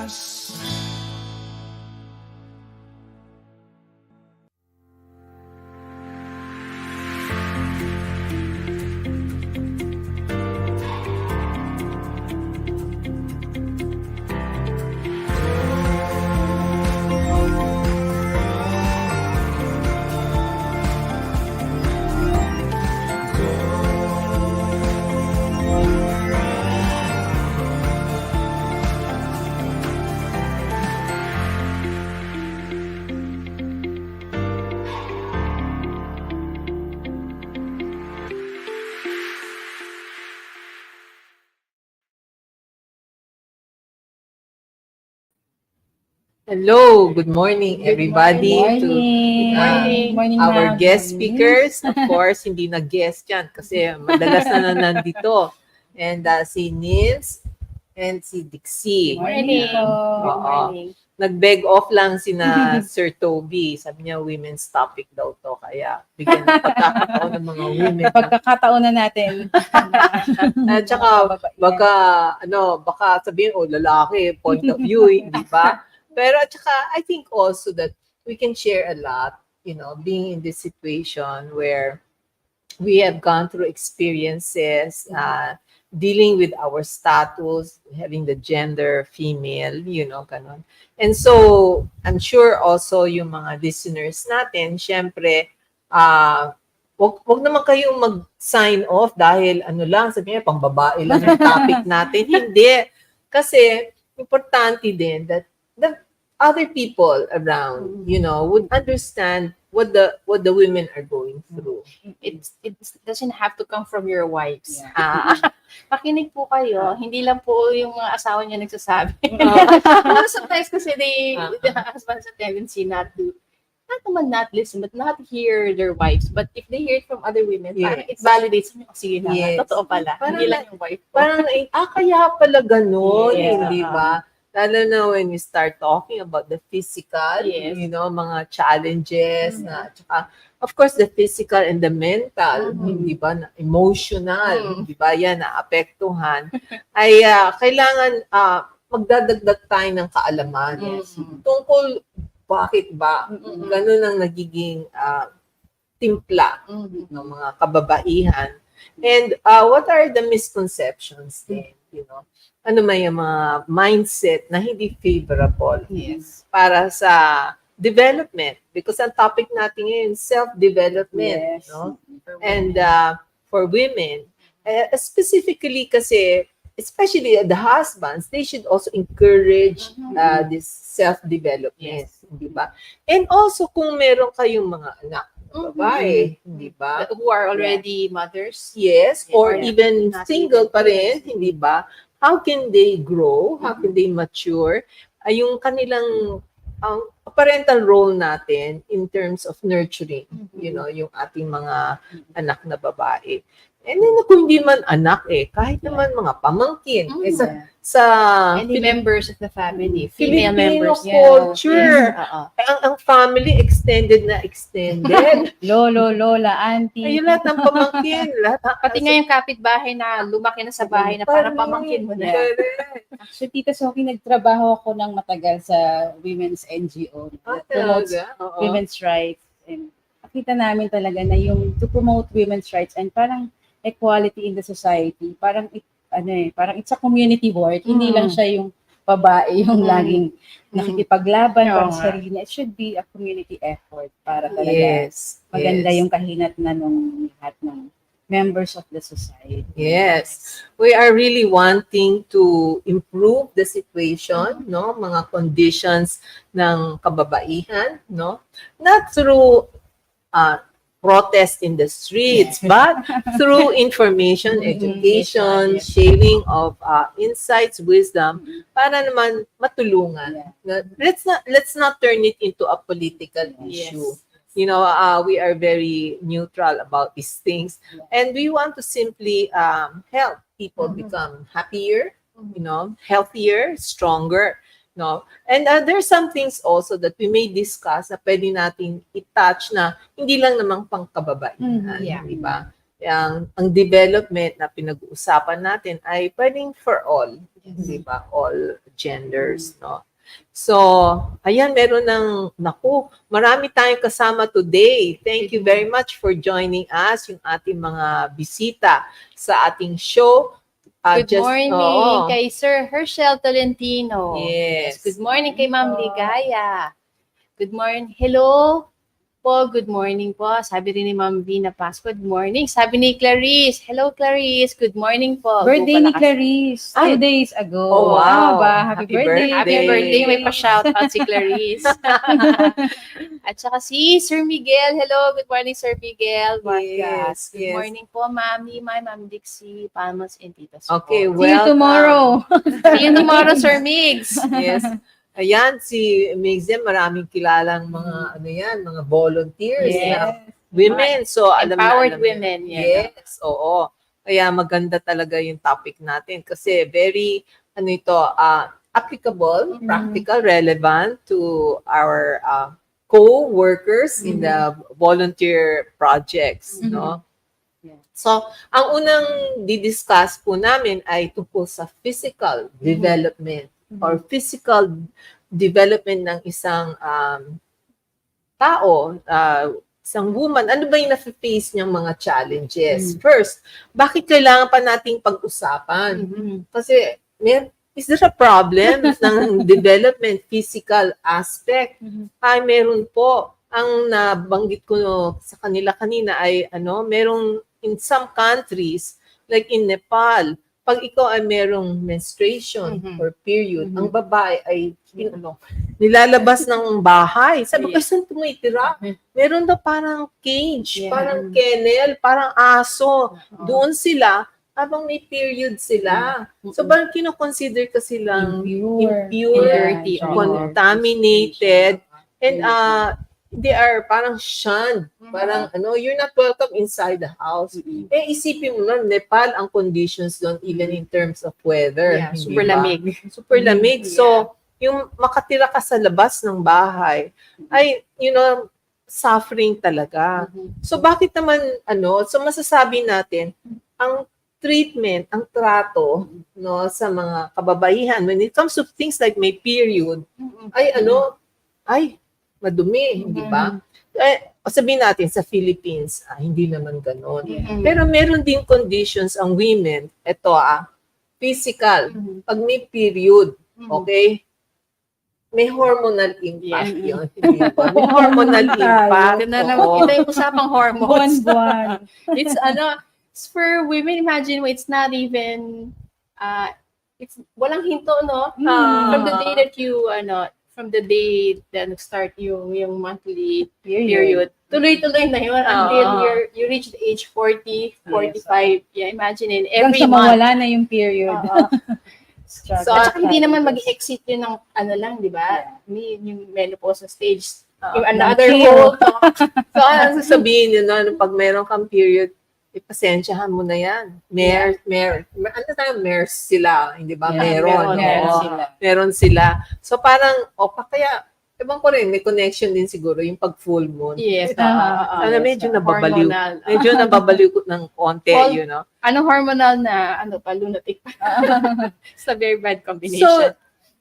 Pilipinas. Hello, good morning everybody to Morning. Morning, our ma'am. guest Morning. speakers. Of course, hindi na guest yan kasi madalas na nandito. And si Nils and si Dixie. Morning po. Good morning. Nag-beg off lang sina Sir Toby. Sabi niya women's topic daw to. Kaya bigyan ng pagkakataon ng mga women. Pagkakataon na natin. At saka baka sabihin, lalaki, point of view, hindi ba? Pero at saka, I think also that we can share a lot, being in this situation where we have gone through experiences, dealing with our status, having the gender, female, ganon. And so, I'm sure also yung mga listeners natin, syempre, wag naman kayong mag-sign off dahil sabi niya, pang babae lang yung topic natin. Hindi. Kasi, importante din that the other people around, would understand what the women are going through. It doesn't have to come from your wives. Yeah. Pakinig po kayo. Hindi lang po yung mga asawa niya nagsasabi. Sometimes kasi the husbands have tendency not listen, but not hear their wives. But if they hear it from other women, parang it validates mo. Sige na, totoo pala. Parang, hindi lang yung wife ko. Parang, kaya pala ganun, Yes, hindi ba? Lalo na when we start talking about the physical, Yes. mga challenges, tsaka, of course, the physical and the mental, hindi ba, na emotional, hindi ba, yan, naapektuhan, ay kailangan magdadagdag tayo ng kaalaman tungkol bakit ba ganun ang nagiging timpla ng mga kababaihan. And what are the misconceptions then, ano may mga mindset na hindi favorable para sa development, because ang topic natin ngayon self-development, and for women, specifically kasi, especially the husbands, they should also encourage this self-development, di ba? And also kung meron kayong mga anak, babae, di ba? Who are already mothers. Yes, or even not single even. pa rin, hindi ba? How can they grow? How can they mature? Yung kanilang parental role natin in terms of nurturing, yung ating mga anak na babae. And then, kung hindi man anak kahit naman mga pamangkin. Sa Any members of the family, Filipino female members. culture, Yes. ang family extended na extended. Lolo, lola, auntie. Ayun, lahat ng pamangkin. Pati nga yung kapitbahay na lumaki na sa bahay na parang pamangkin mo na. Actually, Tita Sophie, nagtrabaho ako ng matagal sa women's NGO. that promotes women's rights. And nakita namin talaga na yung to promote women's rights and parang equality in the society, parang it's a community work. Hindi lang siya yung babae yung laging nakikipaglaban para sa sarili niya. It should be a community effort para talaga maganda yung kahinatnan ng lahat ng members of the society. Yes. We are really wanting to improve the situation, mga conditions ng kababaihan, not through protest in the streets, but through information, education, sharing of insights, wisdom, para naman matulungan. Let's not turn it into a political issue. We are very neutral about these things, and we want to simply help people become happier, healthier, stronger. And there's some things also that we may discuss na pwede natin i-touch na hindi lang namang pangkababaihan, di ba? Ang development na pinag-uusapan natin ay pwedeng for all, di ba? All genders, no? So, ayan, meron ng, naku, marami tayong kasama today. Thank you very much for joining us, yung ating mga bisita sa ating show. Good morning kay Sir Herschel Tolentino. Yes. Good morning kay Ma'am Ligaya. Good morning. Hello po, good morning po. Sabi rin ni Ma'am Vina Paz, good morning. Sabi ni Clarice, hello Clarice, good morning po. Birthday ni Clarice, 2 days ago. Oh, wow. Happy birthday. Happy birthday. May pa-shout out si Clarice. At saka si Sir Miguel. Hello, good morning Sir Miguel. Yes, Good yes. morning po, Mami, Ma'am Dixie, Palmas, and Tita Sue. Okay, See you well, tomorrow. See you tomorrow, Sir Migs. Yes. Ayan, si Migzem, maraming kilalang mga, ano yan, mga volunteers na women. So, alam Empowered na, women. Yeah. Yes, oo. Kaya maganda talaga yung topic natin kasi very, ano ito, applicable, practical, relevant to our co-workers in the volunteer projects, no? Yeah. So, ang unang didiscuss po namin ay tungkol sa physical development or physical development ng isang tao, isang woman. Ano ba yung na-face niyang mga challenges? First, bakit kailangan pa nating pag-usapan? Kasi, is there a problem ng development, physical aspect? Ay, meron po. Ang nabanggit ko sa kanila kanina ay, merong in some countries, like in Nepal, pag ikaw ay merong menstruation or period, ang babae ay nilalabas ng bahay. Sabi ko, saan tumitira? Meron daw parang cage, parang kennel, parang aso. Doon sila, habang may period sila. So, parang kinoconsider ka silang impure, dirty, contaminated, and they are parang shunned. Parang, you're not welcome inside the house. Eh, isipin mo na, Nepal, ang conditions doon, even in terms of weather. Yeah, hindi super ba? lamig. Super lamig. So, yung makatira ka sa labas ng bahay, ay, suffering talaga. So, bakit naman, so masasabi natin, ang treatment, ang trato, sa mga kababaihan, when it comes to things like may period, ay, ay, madumi, hindi ba? Sabihin natin, sa Philippines, hindi naman ganon. Pero meron din conditions ang women, physical, pag may period, okay? May hormonal impact yun. Hindi ba? May hormonal impact. Ito yung usapang hormones. Buwan-buwan. It's for women, imagine mo, it's not even, it's walang hinto, no? From the day that you, from the day that start yung monthly period, tuloy-tuloy na yun until you reach the age 40, 45. Yeah, imagine in every Hanggang sa month. mawala na yung period. So, at saka hindi naman mag-exit yun ng lang, di ba? Yung menopause stage. Yung another whole talk. So, ano sasabihin yun, pag meron kang period, pasensyahan mo na yan. MERS sila, hindi ba? Meron sila. So parang, kaya, ewan ko rin, may connection din siguro yung pag full moon. Yes. Sana medyo nababaliw. Medyo nababaliw ng konti, Anong hormonal na, lunatic pa. It's a very bad combination. So,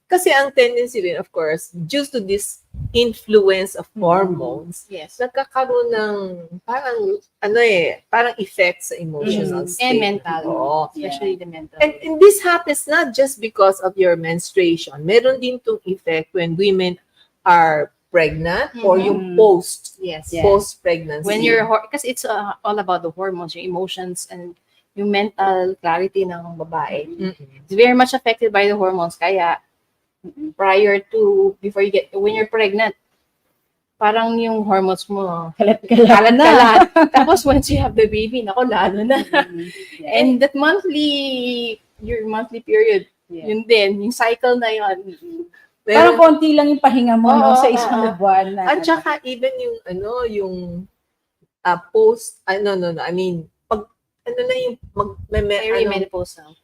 kasi ang tendency rin, of course, due to this influence of hormones, nagkakaroon ng parang effect sa emotional state. And mental. Oo. Especially the mental. And this happens not just because of your menstruation. Meron din itong effect when women are pregnant or yung post-pregnancy. When you're, kasi it's all about the hormones, your emotions, and yung mental clarity ng babae. It's very much affected by the hormones. Kaya, prior to, when you're pregnant, parang yung hormones mo, kalat-kalat. Tapos once you have the baby, lalo na. And that your monthly period, yun din, yung cycle na yun. Parang konti lang yung pahinga mo sa isang buwan. At saka even yung post, I mean, pag,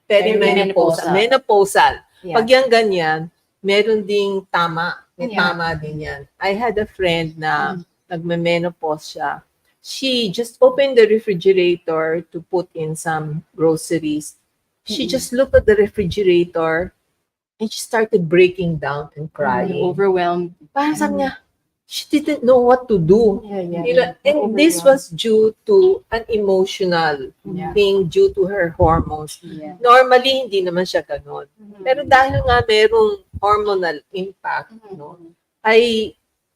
Perimenopausal. Menopausal. Yeah. Pag yan ganyan, meron ding tama. May tama din yan. I had a friend na nagme-menopause siya. She just opened the refrigerator to put in some groceries. she just looked at the refrigerator and she started breaking down and crying. Overwhelmed. Parang sabi niya, she didn't know what to do. Yeah. You know, and this was due to an emotional Yeah. thing due to her hormones. Yeah. Normally, hindi naman siya ganon. Pero dahil nga merong hormonal impact, no, ay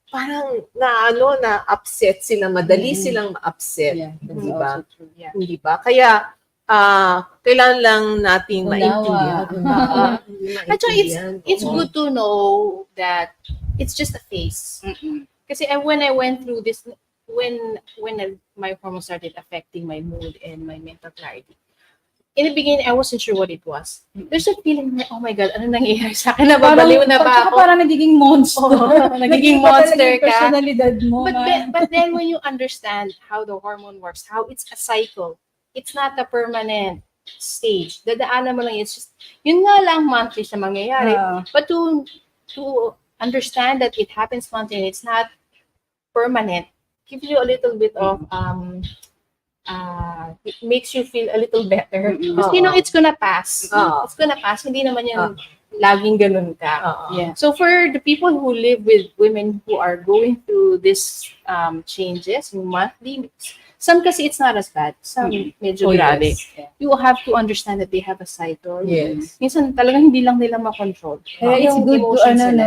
parang na-upset sila, madali silang ma-upset. Yeah, that's Di ba? also true. Yeah. Hindi ba? Kaya, kailangan lang nating maintindihan. Unawa. Actually, it's Oo. good to know that it's just a phase. Kasi when I went through this, when my hormones started affecting my mood and my mental clarity, in the beginning, I wasn't sure what it was. There's a feeling na, oh my God, ano nangyayari sa akin? Nababaliw na ba Tsaka ako? parang nagiging monster. Nagiging Nag-iba monster talaga yung ka. personalidad mo. But then when you understand how the hormone works, how it's a cycle, it's not a permanent stage. Dadaanan mo lang, it's just, yun nga lang monthly siya mangyayari. But to understand that it happens monthly and it's not permanent, gives you a little bit of it makes you feel a little better. Because you know it's gonna pass. It's gonna pass. Hindi naman yung laging ganun ka. Yeah. So for the people who live with women who are going through this changes, yung monthly, some kasi it's not as bad. Some medyo grabe. Yes. You have to understand that they have a cycle. Yes. Minsan talagang hindi lang nila makontrol. Kaya it's Yung good to, emotions nila.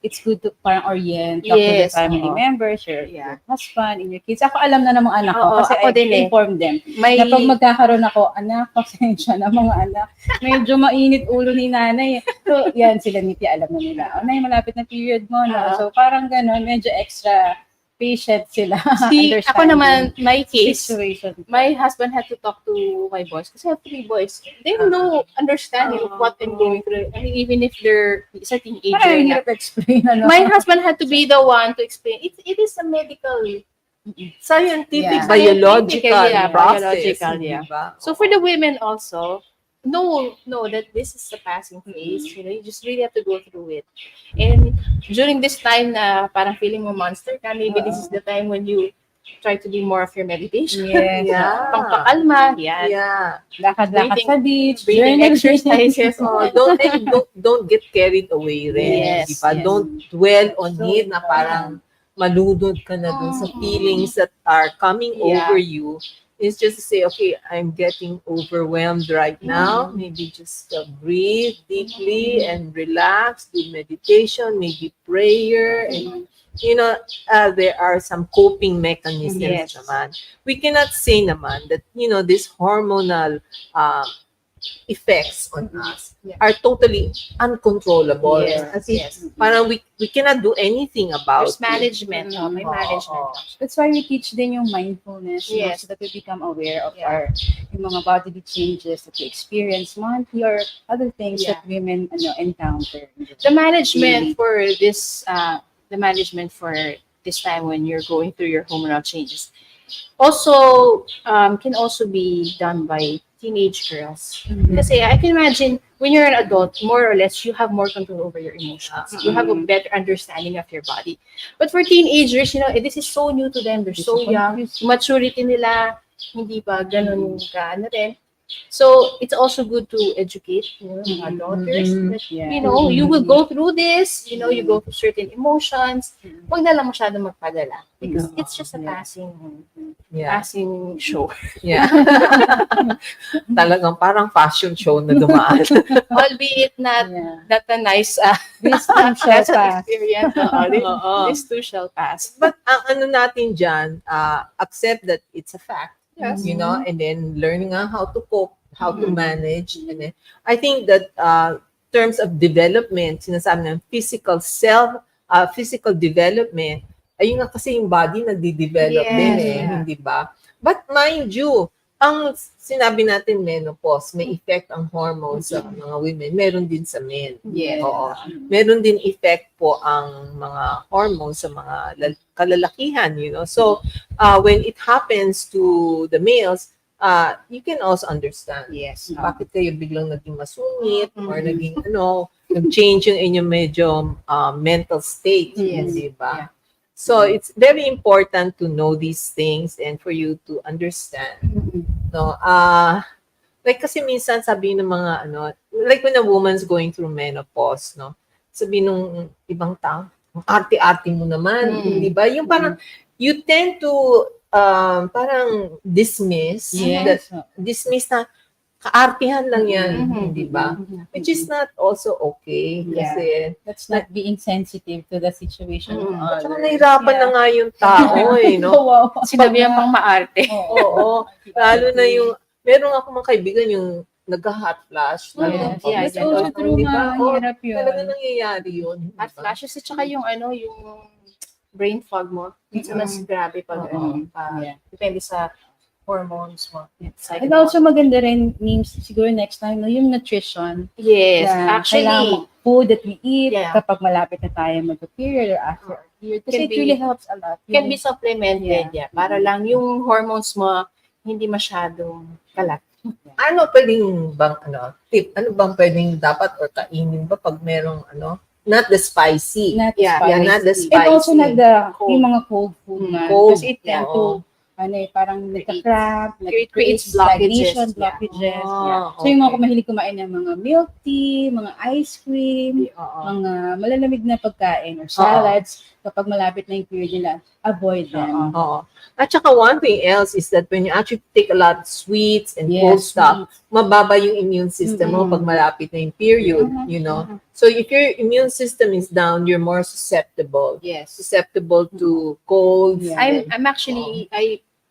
it's good to parang orient, talk to the Yes, family oo. members, your Yeah. husband, and your kids. Ako alam na ng mga anak ko Oo, kasi ako I din eh. inform them. May Na pag magkakaroon ako, anak, pasensya na mga anak. Medyo mainit ulo ni nanay. So, yan, sila ni Tia, alam na nila. O, nay, malapit na period mo. No? Oo. So, parang gano'n, medyo extra patient sila. See, ako naman, my case, situation. my husband had to talk to my boys kasi I have 3 boys. They have no understanding of what I'm going through. I mean, even if they're a teenager. Parang na. hirap explain, ano? My husband had to be the one to explain. It is a medical. Scientific, Yeah. biological Yeah, process. biological, yeah. di ba? So for the women also, know that this is a passing phase. You know, you just really have to go through it. And during this time na parang feeling mo monster ka, maybe this is the time when you try to do more of your meditation. Yes. Yeah. Pangpakalma, yan. Yeah. Lakad-lakad sa beach, Breathing journal. exercises. Oh, don't get carried away rin. Yes, Di ba? yes. Don't dwell on So, it na parang maludod ka na dun sa feelings that are coming Yeah. over you. It's just to say, okay, I'm getting overwhelmed right now. Maybe just breathe deeply and relax, do meditation, maybe prayer, and you know, there are some coping mechanisms Yes. naman. We cannot say naman that, you know, this hormonal effects on us Yeah. are totally uncontrollable. Yes, As in, yes. parang we cannot do anything about There's management. May Oo. management. That's why we teach din yung mindfulness, you know, Yes. so that we become aware of Yeah. yung mga bodily changes that we experience monthly or other things Yeah. that women encounter. The management for this, time when you're going through your hormonal changes, also can also be done by teenage girls. Kasi I can imagine when you're an adult, more or less, you have more control over your emotions. You have a better understanding of your body. But for teenagers, you know, this is so new to them. They're so young. Maturity nila, hindi ba ganun ka na rin. So it's also good to educate, you know, mga daughters that, Yeah. you know, you will go through this, you know, you go through certain emotions. Huwag na lang masyadong magpadala because it's just a passing show. Yeah. Talagang parang fashion show na dumaan. Albeit not Yeah. that a nice This too shall pleasant pass. experience. Oo. This too shall pass. But ang ano natin dyan, accept that it's a fact. Yes. You know, and then learning how to cope, how to manage. And then I think that terms of development, sinasabi ng physical development, ayun nga kasi yung body nagdi-develop Yes. din eh, Yeah. hindi ba? But mind you, ang sinabi natin menopause, may effect ang hormones sa mga women, meron din sa men. Yes. Oo. Meron din effect po ang mga hormones sa mga kalalakihan, you know. So, when it happens to the males, you can also understand. Yes. Bakit kayo biglang naging masungit or naging nag-change yung inyong medyo mental state, Yes. di ba? Yeah. So, it's very important to know these things and for you to understand. No, Like kasi minsan sabi ng mga ano, like when a woman's going through menopause, no? Sabi nung ibang tao, "Ang arte-arte mo naman, di ba? Yung parang, you tend to parang dismiss, Yes. dismiss na kaartihan lang yan, Mhm. di ba? Which is not also okay. Yeah. Kasi, That's not being sensitive to the situation of at saka others. nahirapan na nga yung tao, no? Wow. Sinabi yan pang maarte. Oo. Lalo na yung, meron ako mga kaibigan yung nagka-hot flash. Yes. Yeah, That's yeah. also true, Di ba? ma. Hirap yun. Talaga nangyayari yun. At flashes at saka yung ano, yung brain fog mo. Minsan mas grabe pag Oo. Yeah. depende sa hormones mo. And also maganda rin, names, siguro next time, no, yung nutrition. Yes, Na actually, kailangan food that we eat Yeah. kapag malapit na tayo mag-period or after a period. Kasi Can it be- really helps a lot. can be supplemented. Yeah. Yeah. Para lang yung hormones mo hindi masyadong kalat. Ano pwedeng bang tip? Ano bang pwedeng dapat or kainin ba pag merong not the spicy. Not Yeah, spicy. yeah, not the And also spicy. not the, Cold. yung mga cold food na. Cold, Kasi it tend oo. to, parang nagka-cramp, creates stagnation, blockages. blockages. Ah, Yeah. So yung mga okay. mahilig kumain ng mga milk tea, mga ice cream, Oo. mga malalamig na pagkain or salads, kapag malapit na yung period nila, avoid them. Oo. At saka one thing else is that when you actually take a lot of sweets and cold Yes, stuff, mababa yung immune system mo Mhm. pag malapit na yung period, you know. So if your immune system is down, you're more susceptible Yes. to colds. Yeah. I'm actually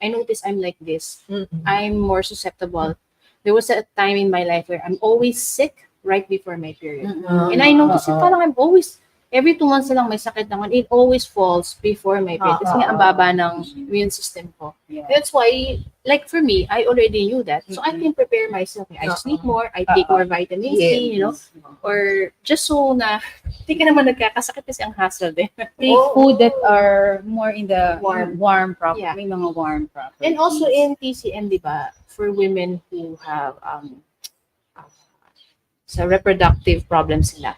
I notice I'm like this. Mm-mm. I'm more susceptible. There was a time in my life where I'm always sick right before my period. Mm-mm. And I noticed it Oo. parang I'm always, every 2 months na lang may sakit naman. It always falls before my period. Kasi nga ang baba ng immune system ko. Yeah. That's why, like for me, I already knew that. So I can prepare myself. I sleep more, I take more vitamin C, you know, or just so na, hindi ka naman nagkakasakit kasi ang hassle din. Take food that are more in the Warm. warm proper. Yeah. May mga warm proper. And also in TCM, di ba, for women who have sa reproductive problems sila,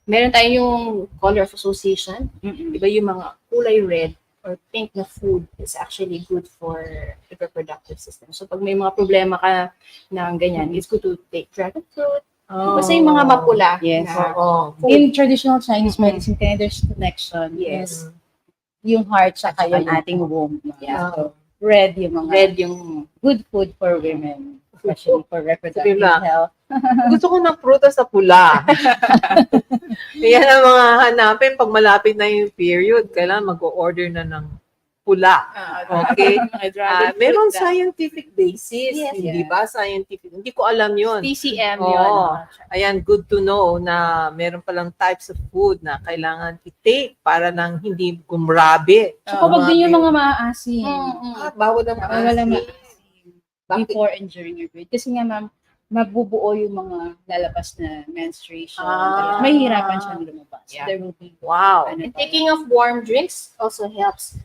meron tayong yung color of association. Di ba yung mga kulay red or pink na food is actually good for the reproductive system. So pag may mga problema ka ng ganyan, it's good to take dragon fruit. Basta yung mga mapula. Yes. Na, Oo. In traditional Chinese medicine, kaya there's connection. yes. Yung heart sa At saka yung yung- ating womb. Yeah. So, red yung mga Red yung good food for women. Especially for reproductive Sabi ba? health. Gusto ko ng prutas na pula. Yan ang mga hanapin pag malapit na yung period. Kailangan mag-order na ng pula. Okay? mga dragon fruit Meron na- scientific basis. Yes. Hindi ba? Scientific. Hindi ko alam yun. TCM Oo. yun. Ayan, good to know na meron palang types of food na kailangan i-take para lang hindi gumrabe. So, kapag din yung mga maaasim. Bawal ang Bawal ang maasim. Bakit? before and during your period. Kasi nga, ma'am, mabubuo yung mga lalabas na menstruation. Ah. May hirapan siyang lumabas. Yeah. There will be Wow. ano And tayo. taking of warm drinks also helps.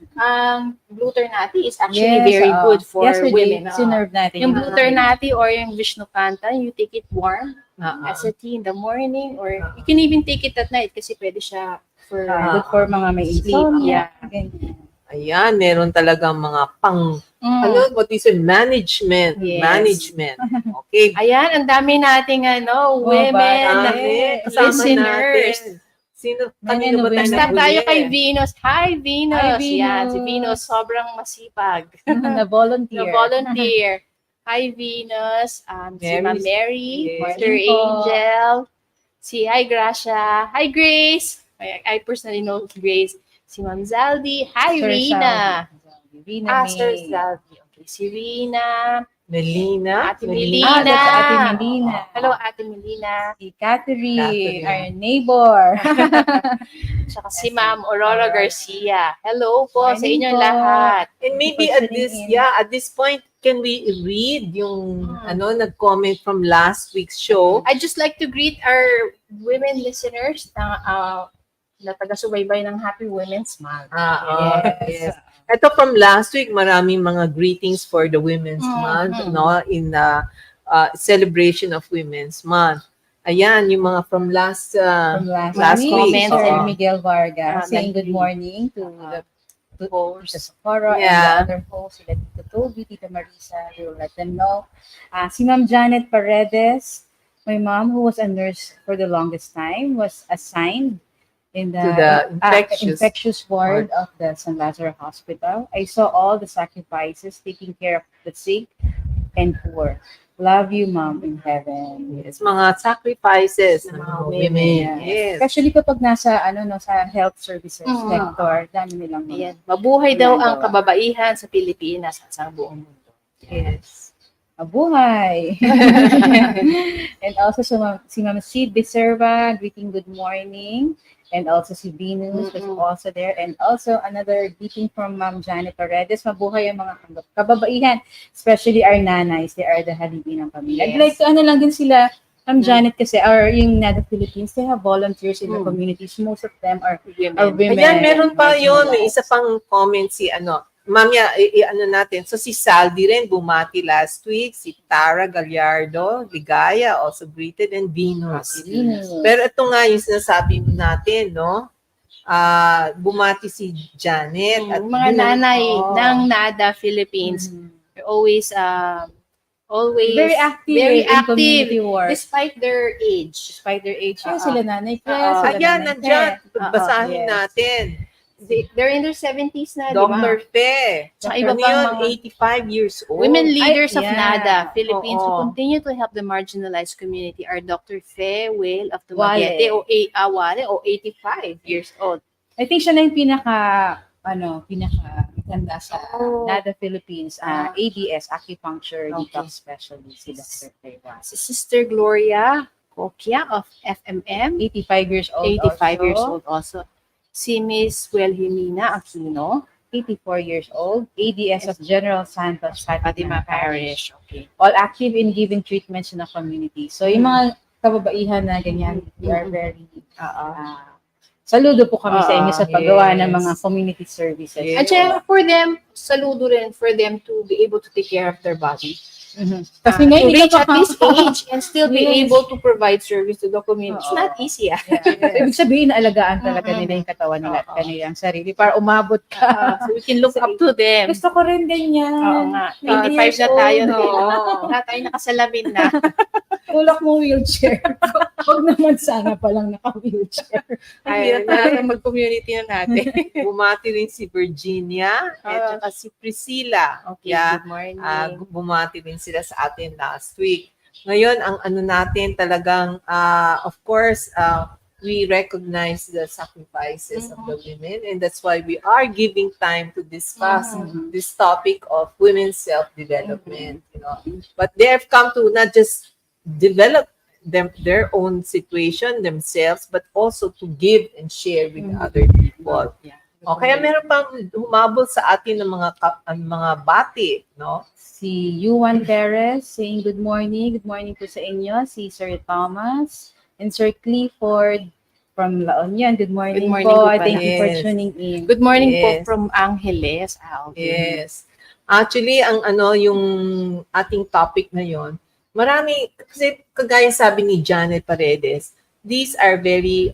Gluternati is actually Yes, very oo. good for Yesterday, women. sinerve natin. Yung gluternati or yung Vishnupanta, you take it warm Ah, as a tea in the morning or you can even take it at night kasi pwede siya for Good for mga may Sleep, insomnia. yeah. Ganyan. Ayan, meron talagang mga what is it? Management. Yes. Management. Okay. Ayan, ang dami nating women ba? Dami. Kasama listeners. natin. Sino? Many Kanino ba tayo women. Start tayo nahuli? kay Venus. Hi, Venus. Hi, Venus. Yan, si Venus sobrang masipag. Na volunteer. Na volunteer. Hi, Venus. Si Mary. Ma'am Mary. Yes. Mr. Morning po. Angel. Si Hi, Gracia. Hi, Grace. I personally know Grace. Si Ma'am Zaldi. Hi, Sir Rina. Salvi. Rina Sir May. Zaldi. Okay, si Rina. Melina. Ate Melina. Ah, Melina. that's Ate Melina. Hello, Ate Melina. Si Catherine, Catherine. our neighbor. Tsaka si Ma'am Aurora Garcia. Hello po sa Morning inyong po. lahat. And maybe For at this, tuning in. at this point, can we read yung, nag-comment from last week's show? I'd just like to greet our women listeners na taga-subaybay ng Happy Women's Month. Yes. Ito from last week, maraming mga greetings for the Women's Month, no? In celebration of Women's Month. Ayan, yung mga from last From last last week, week. Sir Oo. Miguel Vargas Ah, saying thank good you. morning to the Tita Socorro and Yeah. the other hosts, sila Tita Toby, Tita Marisa, we will let them know. Si Ma'am Janet Paredes, my mom, who was a nurse for the longest time, was assigned in To the infectious ward of the San Lazaro Hospital. I saw all the sacrifices taking care of the sick and poor. Love you, Mom, in heaven. Yes, mga sacrifices ng mga women. Yeah. Yes. Especially kapag nasa sa health services Mm. sector, dami nilang mga. Ayan. Mabuhay daw ang Ginagawa. kababaihan sa Pilipinas at sa buong mundo. Yes. Mabuhay! And also si Ma'am Sid Becerra, greeting good morning. And also si Venus was also there. And also another greeting from Ma'am Janet Paredes. Mabuhay ang mga kababaihan, especially our nanays. They are the haligi ng pamilya. Yes. I'd like to lang din sila, Ma'am Janet kasi, or yung NADA Philippines, they have volunteers in the communities. Most of them are women. Ayan, meron pa yun. May isa pang comment si Mamya, natin. So si Saldi rin bumati last week. Si Tara Gallardo, Ligaya, also greeted, and Venus. Pero ito nga yung sinasabi natin, no? Bumati si Janet. At mga nanay ng NADA Philippines are always very active in community work. despite their age. Yung sila nanay Claire, sila Ayan, nanay nandyan. Claire. Basahin Yes. natin. They're in their 70s na, di ba? Dr. Fe. Tsaka Ano iba pang yun? mga 85 years old. women leaders of yeah. NADA Philippines who Oo. continue to help the marginalized community are Dr. Fe Whale of Wale. Dumaguete Wale, 85 years old. I think siya na yung pinaka ganda sa NADA Philippines, ADS, acupuncture Okay. detox specialist, si Dr. Taiwan. Si Sister Gloria Coquia of FMM, 85 years old 85 also. years old also. Si Miss Wilhelmina Aquino, 84 years old, ADS of General Santos Fatima Parish. Okay. All active in giving treatments in the community. So, yung mga kababaihan na ganyan, we are very, saludo po kami sa inyo sa paggawa ng mga community services. Yes. At syempre, for them, saludo rin for them to be able to take care of their body. Kasi To ngayon, reach at this age and still be Yes. able to provide service to the community. It's not easy. Ibig sabihin, alagaan talaga nila yung katawan nila at kanilang sarili para umabot ka. So we can look up to them. Gusto ko rin ganyan. Oo nga. 85 na 80 years tayo. old. Lahat tayo nakasalamin na. Tulak mo wheelchair. Huwag naman sana palang naka-wheelchair. Ay, na mag-community na natin. Bumati rin si Virginia at saka si Priscilla. Okay, Yeah. good morning. Bumati rin sila sa atin last week. Ngayon, ang natin talagang, of course, we recognize the sacrifices of the women, and that's why we are giving time to discuss this topic of women's self-development. You know, but they have come to not just develop their own situation themselves, but also to give and share with other people. Yeah. O, kaya meron pang humabol sa atin ng mga bati, no? Si Yuan Perez saying good morning po sa inyo. Si Sir Thomas and Sir Clifford from La Union. Good morning, Good morning po. po pala. Thank you for Yes. tuning in. Good morning Yes. po from Angeles, Alvin. Yes. Actually, yung ating topic ngayon, marami, kasi kagaya sabi ni Janet Paredes, these are very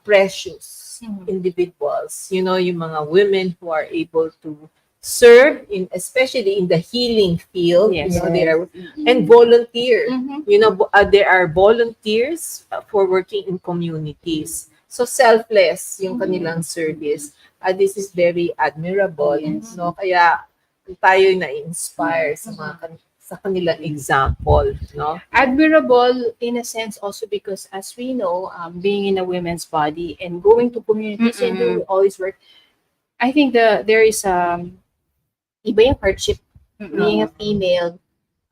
precious individuals. You know, yung mga women who are able to serve especially in the healing field. Yes. You know, they are, and volunteer. You know, there are volunteers for working in communities. So selfless yung kanilang service. This is very admirable. Yes. No? Kaya tayo na-inspire sa sa kanilang example, no? Admirable in a sense also because as we know, being in a women's body and going to communities and do all this work, I think there is iba yung hardship being a female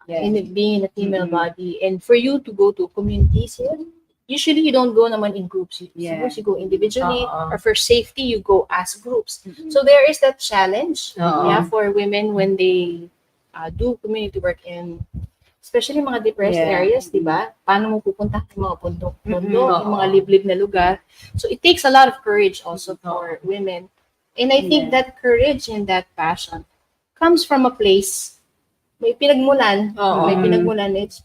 being in a female body, and for you to go to communities, usually you don't go naman in groups. You go individually, or for safety you go as groups. So there is that challenge for women when they do community work in especially mga depressed areas, di ba? Paano mo pupunta sa mga bundok, yung mga liblib na lugar. So it takes a lot of courage also for women. And I think that courage and that passion comes from a place may pinagmulan,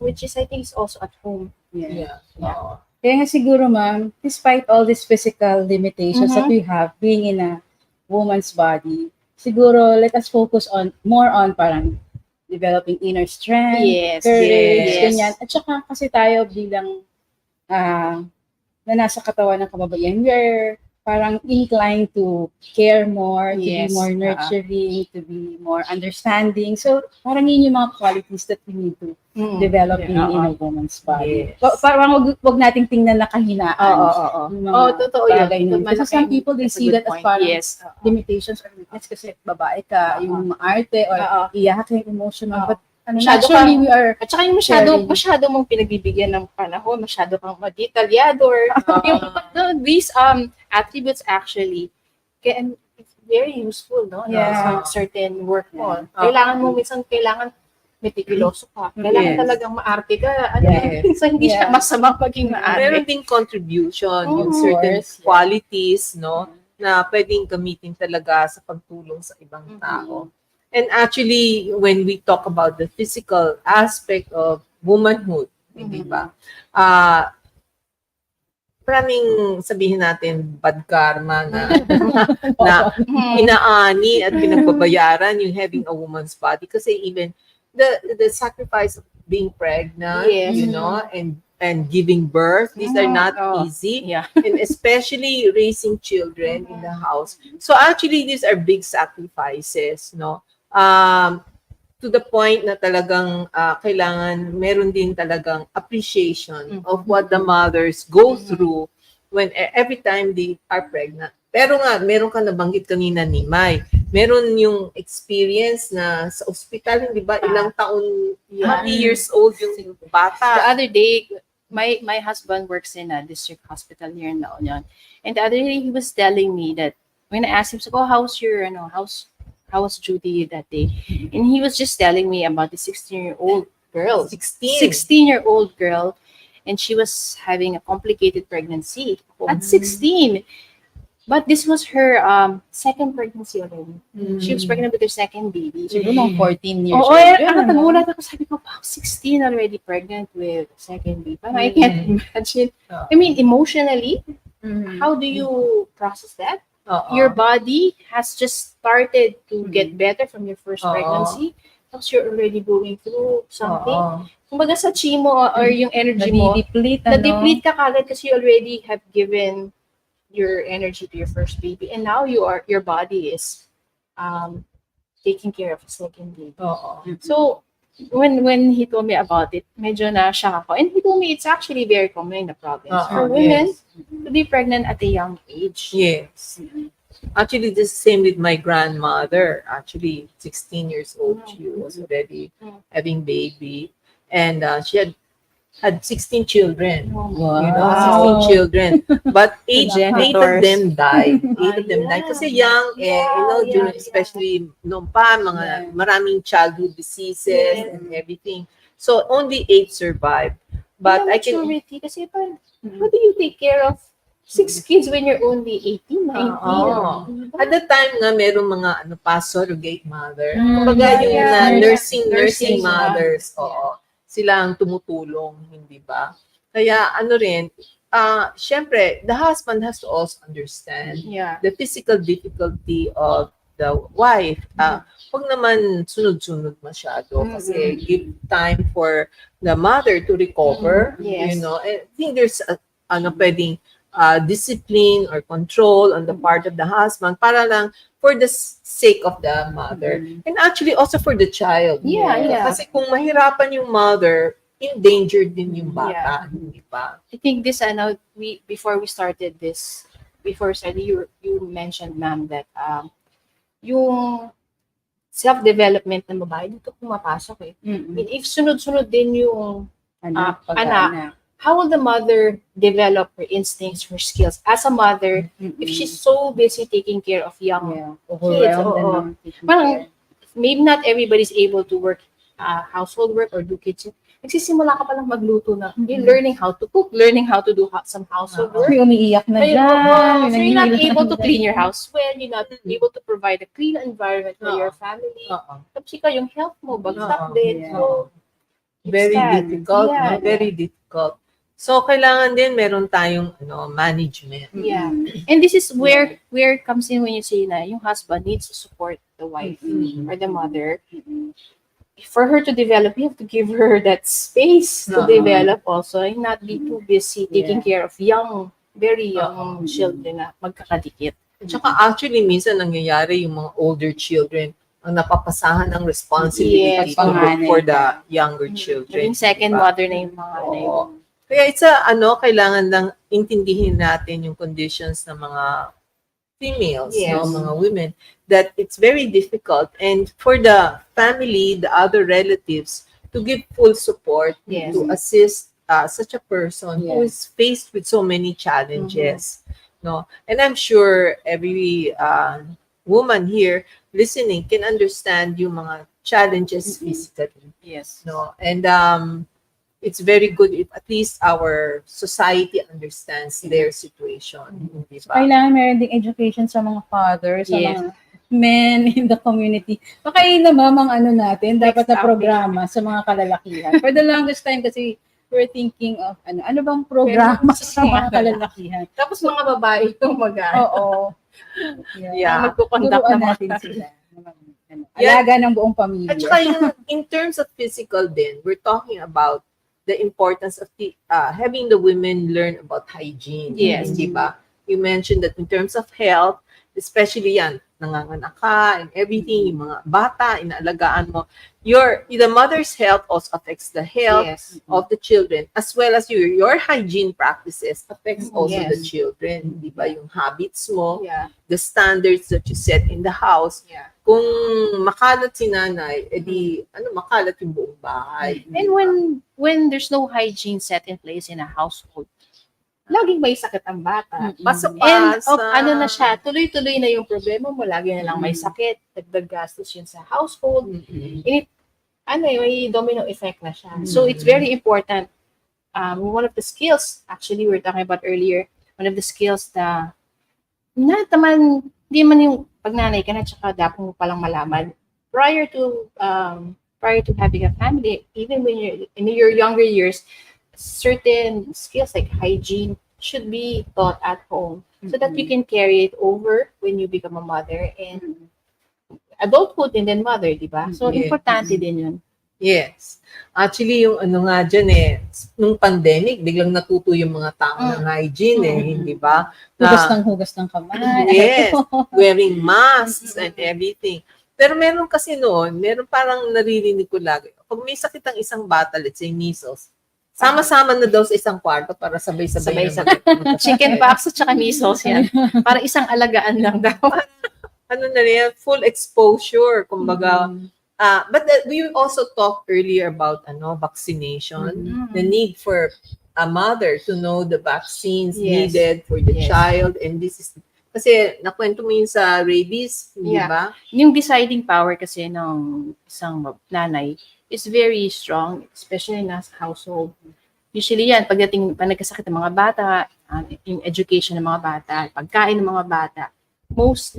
which is I think is also at home. Kaya nga siguro, ma'am, despite all these physical limitations that we have being in a woman's body, siguro let us focus on more on parang developing inner strength, Yes, courage, yes. ganyan. At saka kasi tayo bilang na nasa katawan ng kababayan, we are parang inclined to care more, to be Yes, more nurturing, to be more understanding. So, parang yun yung mga qualities that we need to develop in a woman's body. Yes. Parang wag nating tingnan na kahinaan. Oo. Yung mga Totoo yun. bagay na yun. Kasi some people, they That's a see good that as point. parang Yes. limitations or weakness kasi babae ka, yung maarte or iyakin, emotional. But Masyado naturally, we are At saka yung masyado mong pinagbibigyan ng panahon, masyado kang madetalyado or these attributes actually can it's very useful, no? Yeah. Sa certain work mo. Yeah. Kailangan mo kailangan meticuloso ka. Kailangan Yes. talagang maarte ka. Yes. So hindi siya Yeah. masamang maging maarte. Meron ding contribution, yung Of certain course, yeah. qualities, no, na pwedeng gamitin talaga sa pagtulong sa ibang tao. And actually, when we talk about the physical aspect of womanhood, di ba? Maraming sabihin natin bad karma na inaani at pinagbabayaran yung having a woman's body kasi even the sacrifice of being pregnant, Yes. you know, and giving birth, these are not easy. Yeah. And especially raising children in the house. So actually, these are big sacrifices, no? To the point na talagang kailangan meron din talagang appreciation of what the mothers go through when every time they are pregnant. Pero nga, meron ka nabanggit kanina ni Mai, meron yung experience na sa ospital, di ba, ilang taon, how many years old yung The bata? other day, my husband works in a district hospital here in La Union. And the other day, he was telling me that when I asked him, so, how's your, how was Judy that day? And he was just telling me about the 16-year-old girl. 16. 16-year-old girl. And she was having a complicated pregnancy at 16. But this was her second pregnancy already. She was pregnant with her second baby. siguro mga 14 years Oo, old. nagulat ako. Sabi ko, wow, 16 already pregnant with second baby. Parang I can't imagine. I mean, emotionally, how do you process that? Your body has just started to get better from your first pregnancy. Tapos you're already going through something. Kumbaga sa chi mo or yung energy mo, na-deplete ka kagad kasi you already have given your energy to your first baby. And now your body is taking care of a second baby. So, when he told me about it, medyo na-shock ako. And he told me it's actually very common in the province for women to be pregnant at a young age. Yes. Actually, the same with my grandmother. Actually, 16 years old, she was already having baby. And she had 16 children. Wow. You know, 16 children. But eight of them died. 8 of them died. Kasi young, during, especially noong pa, maraming childhood diseases and everything. So, only 8 survived. But I can... Maturity, kasi parang, how do you take care of 6 kids when you're only 18, 19? At the time nga, merong mga surrogate mother. Kumbaga yung nursing mothers. Oo. Sila ang tumutulong, hindi ba? Kaya syempre, the husband has to also understand the physical difficulty of the wife. Huwag naman sunod-sunod masyado kasi give time for the mother to recover. You know, I think there's pwedeng discipline or control on the part of the husband para lang for the sake of the mother. And actually also for the child. Kasi kung mahirapan yung mother, endangered din yung bata. Hindi ba? I think this, before we started, you mentioned, ma'am, that yung self-development ng babae, dito pumapasok eh. I mean, if sunod-sunod din yung anak, how will the mother develop her instincts, her skills as a mother if she's so busy taking care of young kids? Parang, maybe not everybody's able to work household work or do kitchen. Nagsisimula ka palang magluto na. You're learning how to cook, learning how to do some household work. Umiiyak na dyan. So you're not able to clean your house well, you're not able to provide a clean environment for your family. Tapos ikaw, yung health mo, bagsak din. So, very sad. difficult. Very difficult. So, kailangan din meron tayong management. Yeah. And this is where it comes in when you say na yung husband needs to support the wife or the mother. For her to develop, you have to give her that space to develop also and not be too busy taking care of very young children na magkakadikit. At saka actually, minsan nangyayari yung mga older children ang napapasahan ng responsibility Yes. to look for the younger children. Yung second diba? mother na yung mga Oo. Kaya kailangan lang intindihin natin yung conditions ng mga females, Yes. mga women, that it's very difficult. And for the family, the other relatives, to give full support Yes. to assist such a person who Yes. is faced with so many challenges. No? And I'm sure every woman here listening can understand yung mga challenges physically. Yes. No? And it's very good if at least our society understands their situation. Di ba? Kailangan meron ding education sa mga fathers, sa Yes. mga men in the community. Baka yun namang natin, dapat na Next topic. programa sa mga kalalakihan. For the longest time kasi we're thinking of ano bang programa sa mga kalalakihan. Tapos mga babae yung Oo. Yeah. magkukonduct Turuan ng natin mga sila. Alaga ng buong pamilya. At saka in terms of physical din, we're talking about the importance of having the women learn about hygiene. Yes. Di ba? You mentioned that in terms of health, especially yan, nanganganak ka and everything, yung mga bata, inaalagaan mo, the mother's health also affects the health Yes. of the children, as well as your hygiene practices affects also Yes. the children. Di ba? Yung habits mo, Yeah. the standards that you set in the house. Yeah. Kung makalat si nanay, edi makalat yung buong bahay. And when there's no hygiene set in place in a household, laging may sakit ang bata. And Pasa-pasa. na siya, tuloy-tuloy na yung problema mo, lagi na lang may sakit, dagdag gastos yun sa household. Mm-mm. May domino effect na siya. So it's very important. One of the skills, actually, we were talking about earlier, one of the skills na hindi man yung pag nanay ka na, tsaka dapat mo palang malaman. Prior to having a family, even when you're in your younger years, certain skills like hygiene should be taught at home so that you can carry it over when you become a mother and adulthood and then mother, di ba? So, Yeah. importante din yun. Yes. Actually, yung nga dyan nung pandemic, biglang natuto yung mga tao ng hygiene hindi ba? Hugas ng kamay. Yes. Wearing masks and everything. Pero meron kasi meron parang naririnig ko lagi. Pag may sakit ang isang bata, let's say measles, sama-sama na daw sa isang kwarto para sabay-sabay. Chicken pox at saka measles yan. Para isang alagaan lang daw. Na yan, full exposure, kumbaga. But we also talked earlier about vaccination, the need for a mother to know the vaccines Yes. needed for the Yes. child, and this is kasi nakwento mo yun sa rabies, di Yeah. ba? Yung deciding power kasi ng isang nanay is very strong, especially in a household. Usually yan, pag nagkasakit ng mga bata, yung education ng mga bata, pagkain ng mga bata, most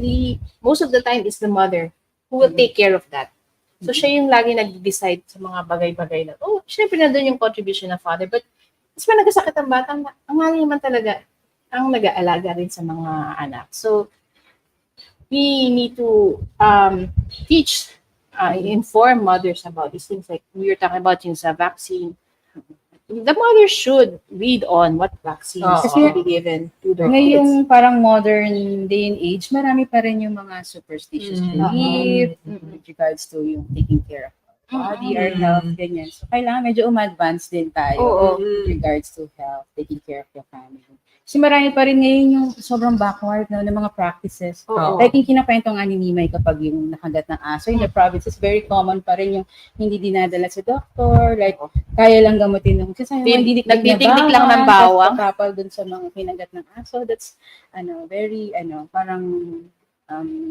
of the time is the mother who will take care of that. So siya yung lagi nag-decide sa mga bagay-bagay na, syempre na doon yung contribution ng father, but mas pa nagkasakit ang bata, ang nanay naman talaga ang nag-aalaga rin sa mga anak. So, we need to inform mothers about these things. Like we were talking about yung sa vaccine. The mother should read on what vaccines Oo. should be given to their kids. Ngayong parang modern day and age, marami pa rin yung mga superstitious belief with regards to yung taking care of our body, our health, ganyan. So, kailangan medyo umadvance din tayo Oo. with regards to health, taking care of your family. Kasi marami pa rin ngayon yung sobrang backward ng mga practices. Oo. Like yung kinakwento nga ni Nimay kapag yung nakagat ng aso, in the provinces, very common pa rin yung hindi dinadala sa doktor, like kaya lang gamutin ng Nagtitiktik lang ng bawang. Kapal dun sa mga kinagat ng aso. That's very parang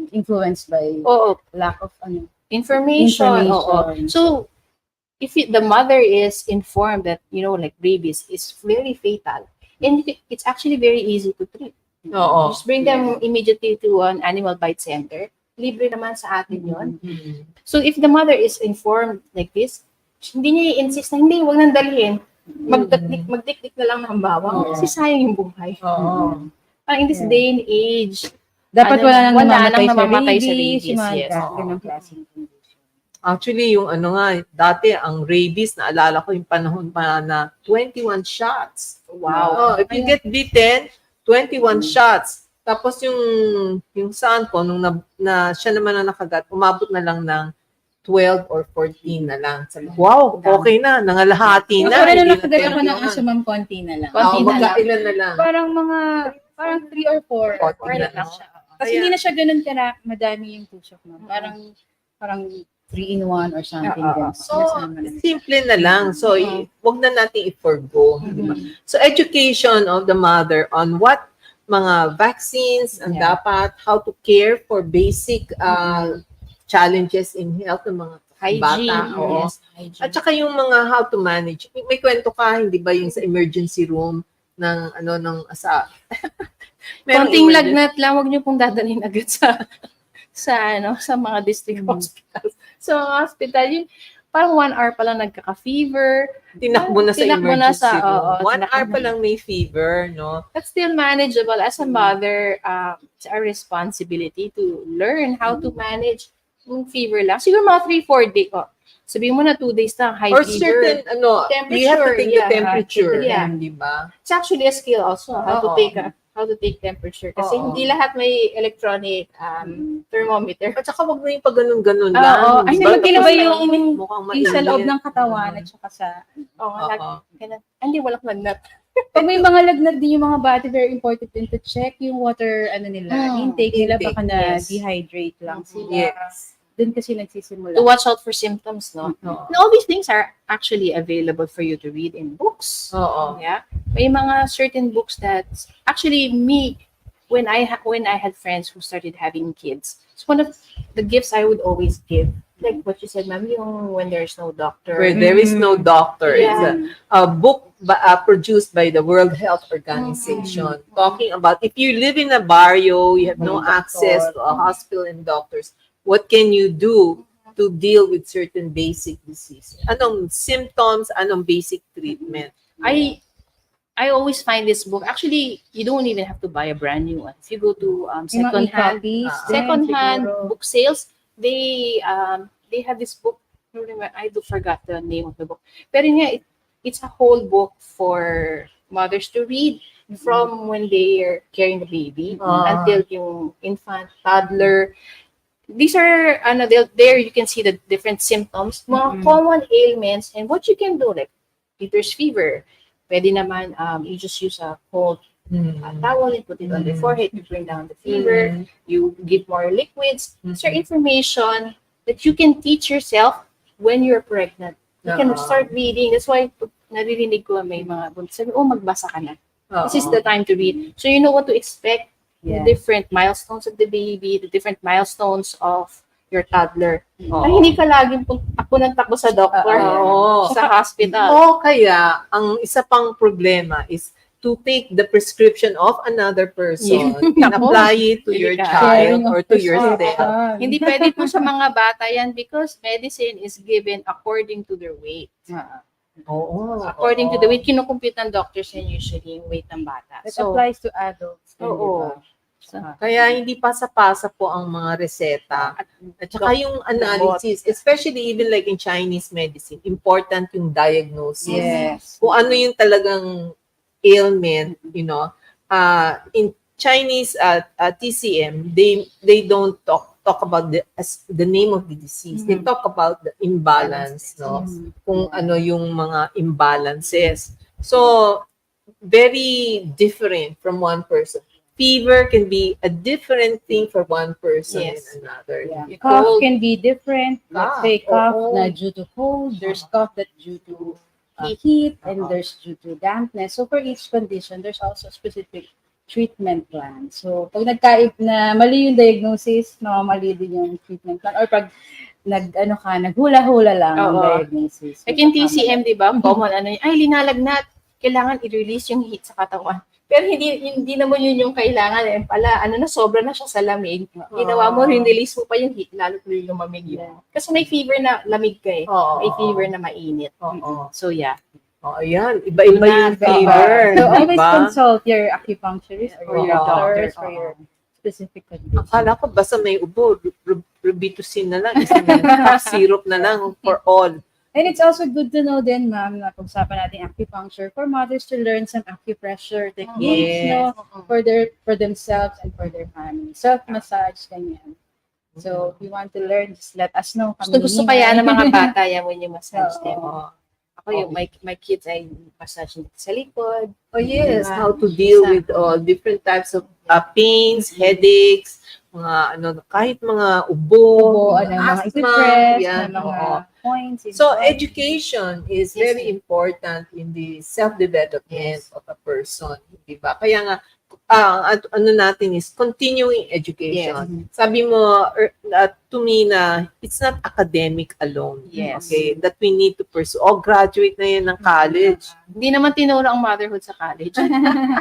influenced by Oo. lack of Information. Information. So, if the mother is informed that, like rabies is very fatal, and it's actually very easy to treat. Oo. Just bring them immediately to an animal bite center. Libre naman sa atin yun. Mm-mm. So, if the mother is informed like this, hindi niya i-insist na, hindi, huwag nang dalhin. Magdikdik na lang ng bawang. Kasi sayang yung buhay. Oo. In this day and age, Dapat Ano, wala nang wala nang namamatay namamatay sa sa rabies, rabies, yung mga yes. ganong klaseng condition. Actually, yung dati ang rabies, naalala ko yung panahon pa na 21 shots. wow. Oh, if you get bitten, 21 shots. Tapos yung son ko, nung siya naman ang nakagat, umabot na lang ng 12 or 14 na lang. Sabi, wow, okay na, nangalahati na. Ako rin hindi nung nakagat ako 21. ng aso, ma'am, konti na lang. Konti na lang. Magkailan na lang. Parang 3 or 4. Konti Or na lang lang. siya. Kasi hindi na siya ganun madami yung tusok, ma'am. Parang 3-in-1 or something. Oo. ganun. So, Sinasama na. simple na lang. So, wag na natin i-forgo. Di ba? So, education of the mother on what mga vaccines ang dapat, how to care for basic challenges in health ng mga Hygiene. bata. Oo. Yes, hygiene. At saka yung mga how to manage. May kwento ka, hindi ba yung sa emergency room ng Merong Konting emergency- lagnat lang, wag niyo pong dadalhin agad sa mga district hospitals. So, hospital, yun, parang 1 hour pa lang nagkaka-fever. Tinakbo na sa Tinakbo na emergency sa- room. oo, 1 hour tinakbo pa na. lang may fever, no? That's still manageable. As a mother, it's our responsibility to learn how to manage yung fever lang. Siguro mga 3-4 days. Sabihin mo na 2 days na high Or fever. certain, you have to Temperature, take the yeah. temperature. Yeah. Di ba? It's actually a skill also, how to Oo. take temperature. Kasi Oo. hindi lahat may electronic thermometer. At saka wag na yung pag ganun-ganun Oo. lang. Ay, di ba? magkaiba Tapos yung- mukhang Yung sa loob mainit. ng katawan at saka sa... Oo, Oo. hindi, walang lagnat. Pag may mga lagnat din yung mga bata, very important din to check yung water nila, intake nila, Intake, baka na yes. dehydrate lang sila. Yes. Doon kasi nagsisimula. To watch out for symptoms, no? Oo. And all these things are actually available for you to read in books. Oo. Yeah. May mga certain books that actually when I had friends who started having kids, it's one of the gifts I would always give. Like what you said, ma'am, yung when there's no doctor. Where there is no doctor. Yeah. It's a book produced by the World Health Organization talking about if you live in a barrio, you have no access to a hospital and doctors, what can you do to deal with certain basic diseases? Anong symptoms, anong basic treatment? I always find this book. Actually, you don't even have to buy a brand new one. If you go to Yung mga secondhand e-copies din, secondhand siguro. book sales, they have this book. I do forgot the name of the book. Pero yeah, it's a whole book for mothers to read from when they are carrying the baby until yung infant, toddler. These are there you can see the different symptoms, mga common ailments, and what you can do. Like if there's fever, pwede naman you just use a cold towel and put it on the forehead to bring down the fever. You give more liquids. These are information that you can teach yourself when you're pregnant. You can start reading. That's why naririnig ko may mga sabi, magbasa ka na. This is the time to read. So you know what to expect. The different milestones of the baby, the different milestones of your toddler. Ay, hindi ka laging takbo sa doctor, sa hospital. O kaya, ang isa pang problema is to take the prescription of another person and apply it to your child or to yourself. Hindi pwede po sa mga bata yan because medicine is given according to their weight. Oo. According to the weight, kinukompute ng doctors yan usually yung weight ng bata. It applies to adults. din, Oo. di ba? Kaya hindi pasa-pasa po ang mga reseta. At saka yung analysis, especially even like in Chinese medicine, important yung diagnosis. Yes. Kung ano yung talagang ailment, in Chinese TCM, they don't talk about the name of the disease. They talk about the imbalance, no? Kung ano yung mga imbalances. So, very different from one person. Fever can be a different thing for one person and another. Yeah. Cough can be different. Let's say cough oo. na due to cold, there's cough that due to heat, and there's due to dampness. So for each condition, there's also a specific treatment plan. So pag na mali yung diagnosis, mali din yung treatment plan. Or pag naghula-hula lang ang diagnosis. Like in TCM, di ba? Common linalagnat. Kailangan i-release yung heat sa katawan. Pero hindi naman yun yung kailangan. Pala, sobra na siya sa lamig. Ginawa mo, release mo pa yung heat, lalo tuloy lumamig yun. Kasi may fever na lamig ka eh. May fever na mainit. So yeah. Oh, ayan. Iba-iba yung Iba. flavor. So always diba? consult your acupuncturist or Or your Oo. doctors doctor, for oo. your specific condition. Akala ko basta may ubo, Robitussin na lang, isang cough syrup na lang for all. And it's also good to know din, ma'am, na pag-usapan natin acupuncture for mothers to learn some acupressure techniques, Yes. for themselves and for their family. Self-massage, ganyan. So, if you want to learn, just let us know. Gusto kaya ng mga bata yan when you massage them. Oo. Ako yung my kids ay massage dito sa likod. Oh yes, Diba? how to deal Isa. with all different types of pains, headaches, mga kahit mga ubo, Mga asthma, ipipress, yan, na mga oo. points. in So the body. education is Yes, very ma'am. important in the self-development Yes. of a person, di ba? Kaya nga, ano natin is continuing education. Sabi mo to me na it's not academic alone. Yes. Okay, that we need to pursue. Graduate na yan ng college. Hindi naman tinuro ang motherhood sa college.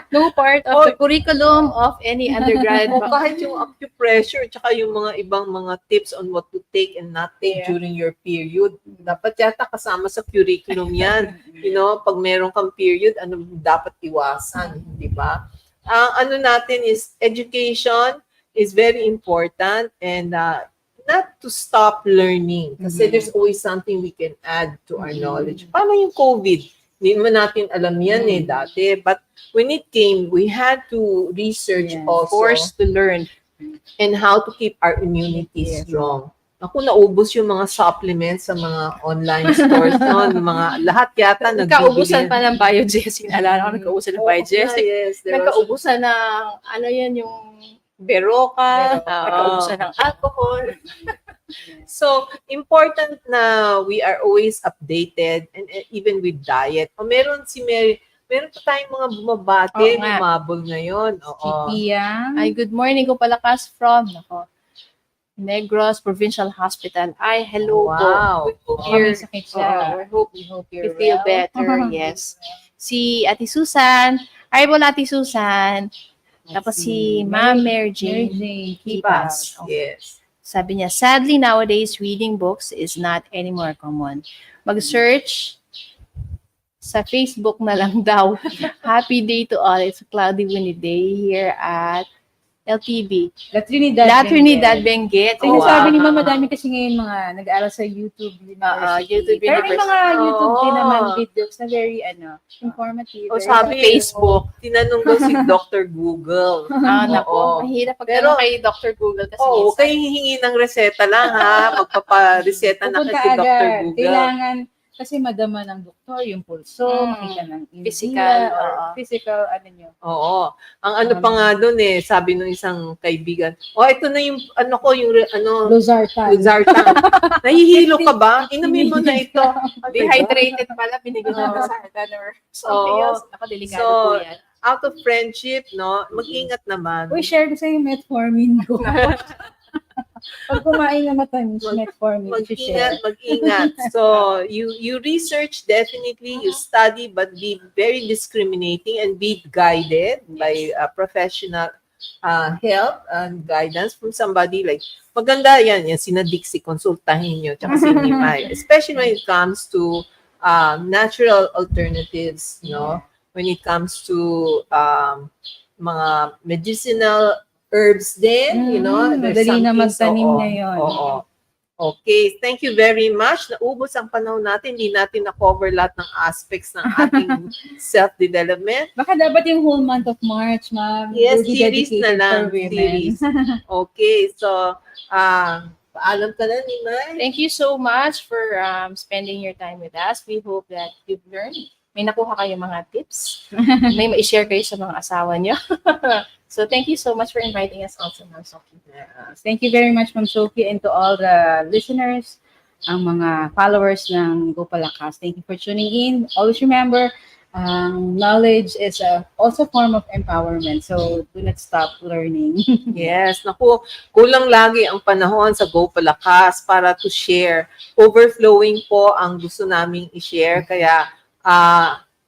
No part of the curriculum of any undergrad. O kahit yung acupressure, tsaka yung mga ibang mga tips on what to take and not take Yeah. during your period. Dapat yata kasama sa curriculum yan. You know, pag meron kang period, ano dapat iwasan, di ba? Ano natin is education is very important and not to stop learning kasi there's always something we can add to our knowledge. Paano yung COVID? Hindi naman natin alam yan dati. But when it came, we had to research Yes. also Forced to learn. and how to keep our immunity Yes. strong. Ako, naubos yung mga supplements sa mga online stores noon. Mga lahat yata Nagkaubusan pa ng Biogesic. Naalala ko, nagkaubusan ng Biogesic. Yes, there was Nagkaubusan ng, ano yan, yung Beroka. Nagkaubusan ng alcohol. So, important na we are always updated and even with diet. Meron si Mary, meron pa tayong mga bumabate, Oo nga. bumabol ngayon. Oo. Kikiyang. Ay, good morning ko palakas from Negros Provincial Hospital. Ay, hello Wow. po. We hope May you're, sakit siya. we hope you're you feel well. better. Yes. Si Ate Susan. Ay, wala Ate Susan. Tapos si Ma'am Mary Mary Jane. Jane Kipas. Kipas. Yes. Sabi niya, sadly nowadays, reading books is not anymore common. Mag-search sa Facebook na lang daw. Happy day to all. It's a cloudy windy day here at LTB. La Trinidad Benguet. So, yung Wow. sabi ni Mama, madami kasi ngayon mga nag-aaral sa YouTube University. YouTube Pero may mga University. YouTube din Oo. naman videos na very, informative. O very sabi, Facebook. tinanong daw si Dr. Google. Nako, mahirap pag Pero- kay Dr. Google kasi Oo, minsan- kayo hihingi ng reseta lang ha. Magpapareseta na Pupunta kay Dr. agad. Google. Kailangan, kasi madama ng doktor, yung pulso, makita ng Physical, or oo. physical, Oo. Ang ano pa nga doon sabi nung isang kaibigan, ito na yung, Losartan. Luzartan. Nahihilo ka ba? Inumin mo na ito. Dehydrated pala, binigyan siya ng sartan or something Oo. else. Ako, delikado So, po yan. Out of friendship, no? Mag-ingat naman. Uy, share ko sa'yo yung metformin ko. Pag kumain na matamis, metformin, share. Mag-ingat. So, you research definitely, you study, but be very discriminating and be guided by professional help and guidance from somebody like, maganda yan sina Dixie, konsultahin nyo, tsaka si Nimay. Especially when it comes to natural alternatives, no? When it comes to mga medicinal herbs din, there's Madali some na things, magtanim oo, ngayon. Oo. Okay, thank you very much. Naubos ang panahon natin. Hindi natin na-cover lahat ng aspects ng ating self-development. Baka dapat yung whole month of March, ma'am. Yes, will be series na dedicated lang. for women. Series. Okay, so, paalam ka na, Nimay. Thank you so much for spending your time with us. We hope that you've learned. May nakuha kayo mga tips. May ma-share kayo sa mga asawa niyo. So thank you so much for inviting us also, Ma'am Sophie. Thank you very much, Ma'am Sophie, and to all the listeners, ang mga followers ng Go Palakas. Thank you for tuning in. Always remember, knowledge is also a form of empowerment. So do not stop learning. Yes, naku, kulang lagi ang panahon sa Go Palakas para to share. Overflowing po ang gusto naming i-share. Kaya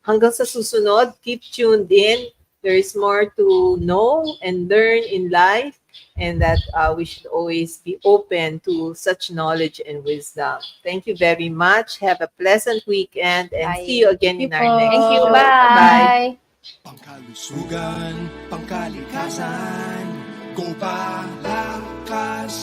hanggang sa susunod, keep tuned in. There is more to know and learn in life. and that we should always be open to such knowledge and wisdom. Thank you very much. Have a pleasant weekend and Bye. see you again in Thank you our po. next Thank you. show. Bye. Bye. Pangkalusugan, pangkalikasan, go Palakas!